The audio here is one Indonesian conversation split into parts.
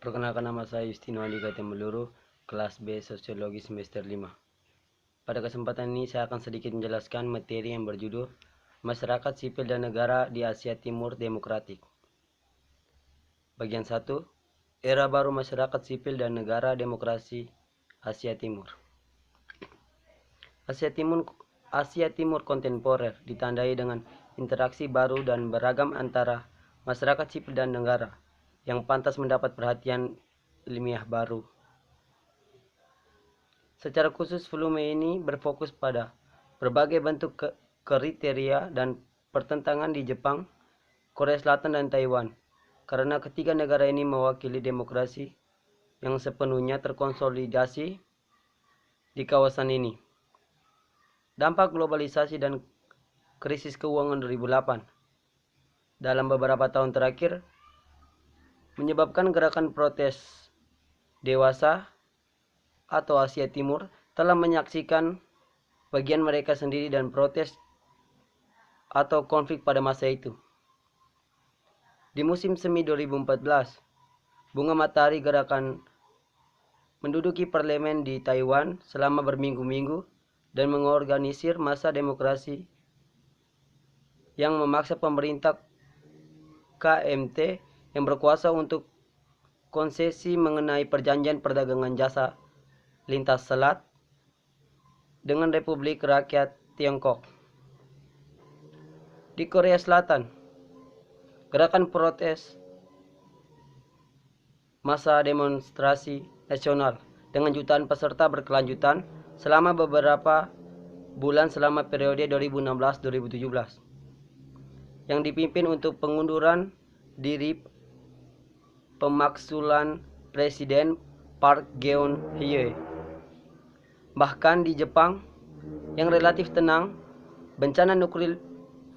Perkenalkan, nama saya Yustino Andika Temuluru, kelas B Sosiologi semester 5. Pada kesempatan ini saya akan sedikit menjelaskan materi yang berjudul Masyarakat Sipil dan Negara di Asia Timur Demokratik. Bagian 1, Era Baru Masyarakat Sipil dan Negara Demokrasi Asia Timur. Asia Timur kontemporer ditandai dengan interaksi baru dan beragam antara masyarakat sipil dan negara yang pantas mendapat perhatian ilmiah baru. Secara khusus, volume ini berfokus pada berbagai bentuk kriteria dan pertentangan di Jepang, Korea Selatan, dan Taiwan, karena ketiga negara ini mewakili demokrasi yang sepenuhnya terkonsolidasi di kawasan ini. Dampak globalisasi dan krisis keuangan 2008 dalam beberapa tahun terakhir menyebabkan gerakan protes dewasa atau Asia Timur telah menyaksikan bagian mereka sendiri dan protes atau konflik pada masa itu. Di musim semi 2014, Bunga Matahari Gerakan menduduki parlemen di Taiwan selama berminggu-minggu dan mengorganisir masa demokrasi yang memaksa pemerintah KMT yang berkuasa untuk konsesi mengenai perjanjian perdagangan jasa lintas selat dengan Republik Rakyat Tiongkok. Di Korea Selatan, gerakan protes masa demonstrasi nasional dengan jutaan peserta berkelanjutan selama beberapa bulan selama periode 2016-2017 yang dipimpin untuk pengunduran diri pemaksulan Presiden Park Geun-hye. Bahkan di Jepang yang relatif tenang, bencana nuklir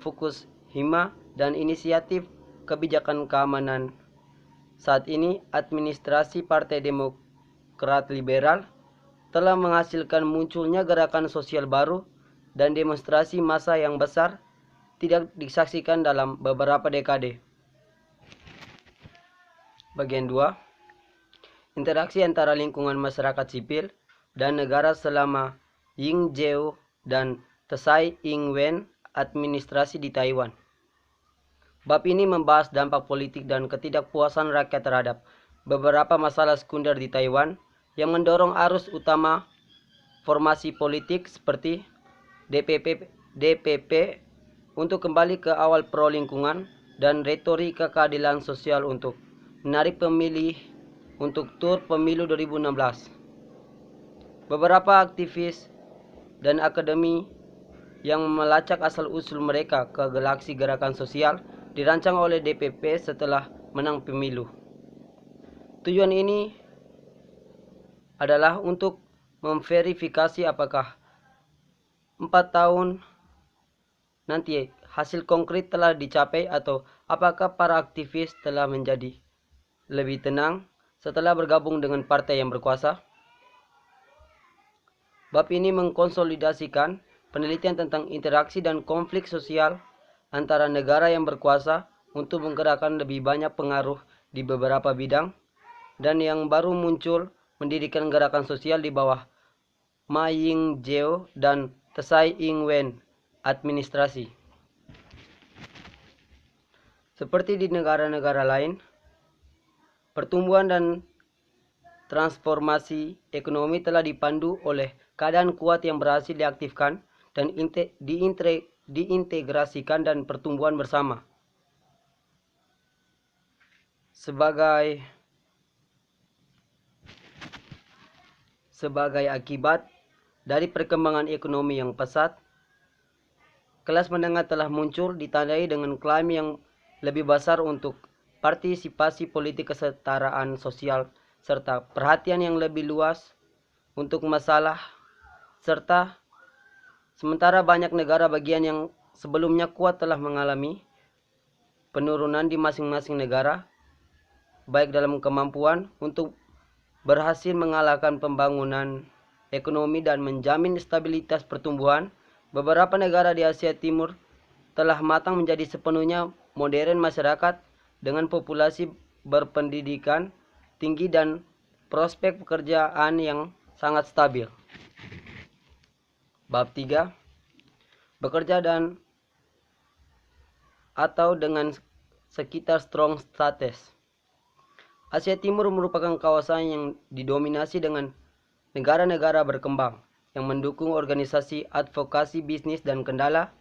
Fukushima dan inisiatif kebijakan keamanan saat ini, administrasi Partai Demokrat Liberal telah menghasilkan munculnya gerakan sosial baru dan demonstrasi massa yang besar tidak disaksikan dalam beberapa dekade. Bagian 2, interaksi antara lingkungan masyarakat sipil dan negara selama Ying Jeou dan Tsai Ing-wen administrasi di Taiwan. Bab ini membahas dampak politik dan ketidakpuasan rakyat terhadap beberapa masalah sekunder di Taiwan yang mendorong arus utama formasi politik seperti DPP untuk kembali ke awal pro lingkungan dan retorika keadilan sosial untuk menarik pemilih untuk tur pemilu 2016. Beberapa aktivis dan akademi yang melacak asal-usul mereka ke galaksi gerakan sosial dirancang oleh DPP setelah menang pemilu. Tujuan ini adalah untuk memverifikasi apakah 4 tahun nanti hasil konkret telah dicapai atau apakah para aktivis telah menjadi lebih tenang setelah bergabung dengan partai yang berkuasa. Bab ini mengkonsolidasikan penelitian tentang interaksi dan konflik sosial antara negara yang berkuasa untuk menggerakkan lebih banyak pengaruh di beberapa bidang dan yang baru muncul mendirikan gerakan sosial di bawah Ma Ying-jeou dan Tsai Ing-wen administrasi. Seperti di negara-negara lain, pertumbuhan dan transformasi ekonomi telah dipandu oleh keadaan kuat yang berhasil diaktifkan dan diintegrasikan dan pertumbuhan bersama. Sebagai akibat dari perkembangan ekonomi yang pesat, kelas menengah telah muncul ditandai dengan klaim yang lebih besar untuk partisipasi politik, kesetaraan sosial, serta perhatian yang lebih luas untuk masalah serta sementara banyak negara bagian yang sebelumnya kuat telah mengalami penurunan di masing-masing negara, baik dalam kemampuan untuk berhasil mengalahkan pembangunan ekonomi dan menjamin stabilitas pertumbuhan. Beberapa negara di Asia Timur telah matang menjadi sepenuhnya modern masyarakat dengan populasi berpendidikan tinggi dan prospek pekerjaan yang sangat stabil. Bab 3. Bekerja dan atau dengan sekitar strong status. Asia Timur merupakan kawasan yang didominasi dengan negara-negara berkembang yang mendukung organisasi advokasi bisnis dan kendala.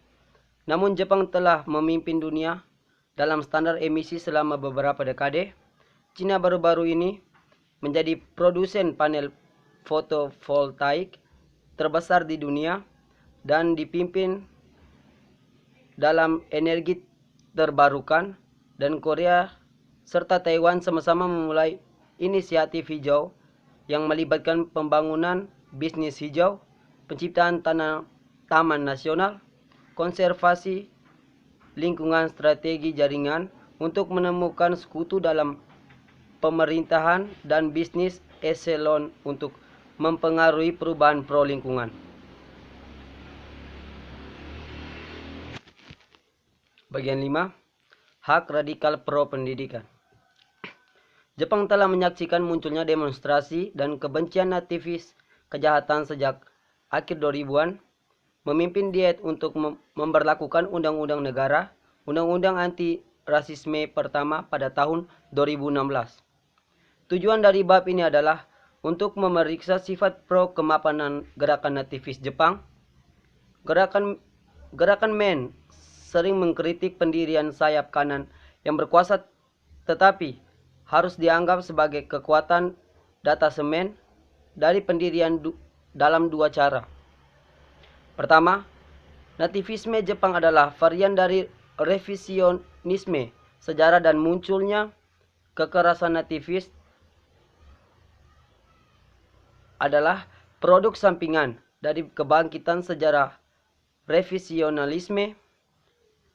Namun Jepang telah memimpin dunia dalam standar emisi selama beberapa dekade. Cina baru-baru ini menjadi produsen panel fotovoltaik terbesar di dunia dan dipimpin dalam energi terbarukan, dan Korea serta Taiwan sama-sama memulai inisiatif hijau yang melibatkan pembangunan bisnis hijau, penciptaan taman nasional, konservasi lingkungan, strategi jaringan untuk menemukan sekutu dalam pemerintahan dan bisnis eselon untuk mempengaruhi perubahan pro lingkungan. Bagian 5. Hak radikal pro pendidikan. Jepang telah menyaksikan munculnya demonstrasi dan kebencian aktivis kejahatan sejak akhir 2000-an, memimpin diet untuk memberlakukan undang-undang negara, undang-undang anti rasisme pertama pada tahun 2016. Tujuan dari bab ini adalah untuk memeriksa sifat pro kemapanan gerakan aktivis Jepang. Gerakan MEN sering mengkritik pendirian sayap kanan yang berkuasa, tetapi harus dianggap sebagai kekuatan datasemen dari pendirian dalam dua cara. Pertama, nativisme Jepang adalah varian dari revisionisme sejarah, dan munculnya kekerasan nativis adalah produk sampingan dari kebangkitan sejarah revisionalisme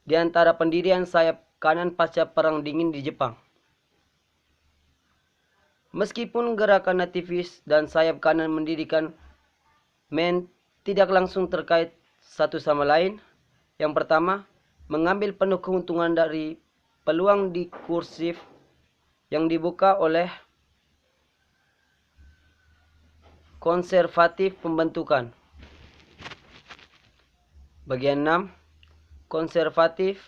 di antara pendirian sayap kanan pasca Perang Dingin di Jepang. Meskipun gerakan nativis dan sayap kanan mendirikan MEN tidak langsung terkait satu sama lain. Yang pertama, mengambil penuh keuntungan dari peluang dikursif yang dibuka oleh konservatif pembentukan. Bagian 6. Konservatif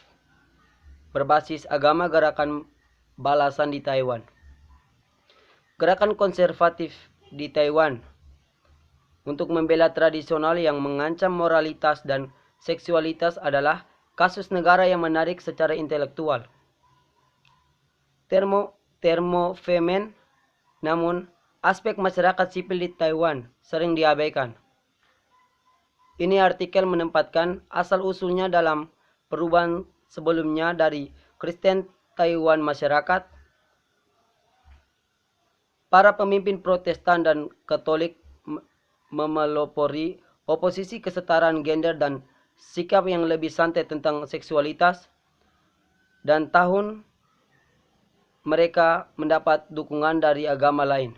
berbasis agama gerakan balasan di Taiwan. Gerakan konservatif di Taiwan untuk membela tradisional yang mengancam moralitas dan seksualitas adalah kasus negara yang menarik secara intelektual. Termofemen, namun aspek masyarakat sipil di Taiwan sering diabaikan. Ini artikel menempatkan asal-usulnya dalam perubahan sebelumnya dari Kristen Taiwan masyarakat. Para pemimpin Protestan dan Katolik memelopori oposisi kesetaraan gender dan sikap yang lebih santai tentang seksualitas, dan tahun mereka mendapat dukungan dari agama lain.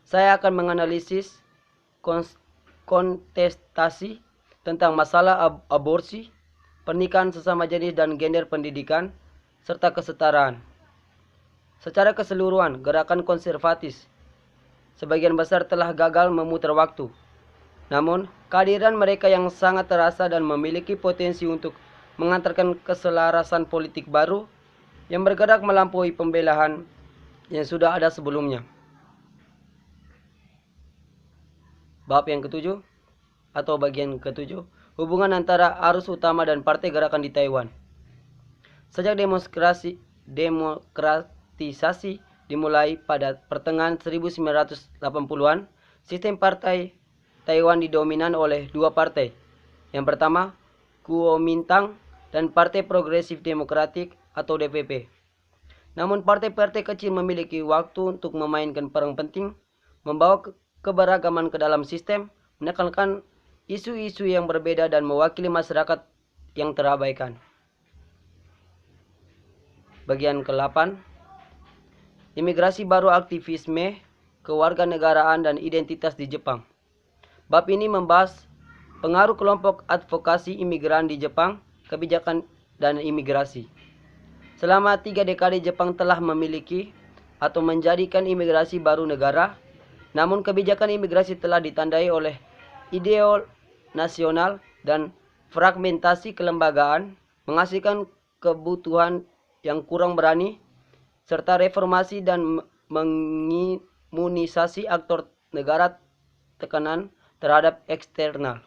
Saya akan menganalisis kontestasi tentang masalah aborsi, pernikahan sesama jenis dan gender, pendidikan, serta kesetaraan. Secara keseluruhan, gerakan konservatif sebagian besar telah gagal memutar waktu. Namun, kehadiran mereka yang sangat terasa dan memiliki potensi untuk mengantarkan keselarasan politik baru yang bergerak melampaui pembelahan yang sudah ada sebelumnya. Bab yang ke-7 atau bagian ke-7, hubungan antara arus utama dan partai gerakan di Taiwan. Sejak demokratisasi dimulai pada pertengahan 1980-an, sistem partai Taiwan didominan oleh dua partai. Yang pertama, Kuomintang, dan Partai Progresif Demokratik atau DPP. Namun partai-partai kecil memiliki waktu untuk memainkan peran penting, membawa keberagaman ke dalam sistem, menekankan isu-isu yang berbeda dan mewakili masyarakat yang terabaikan. Bagian ke-8, imigrasi baru, aktivisme, kewarganegaraan dan identitas di Jepang. Bab ini membahas pengaruh kelompok advokasi imigran di Jepang, kebijakan dan imigrasi. Selama 3 dekade Jepang telah memiliki atau menjadikan imigrasi baru negara. Namun kebijakan imigrasi telah ditandai oleh ideol nasional dan fragmentasi kelembagaan, menghasilkan kebutuhan yang kurang berani, serta reformasi dan mengimunisasi aktor negara tekanan terhadap eksternal.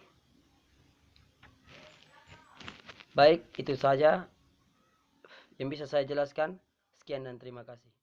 Baik, itu saja yang bisa saya jelaskan. Sekian dan terima kasih.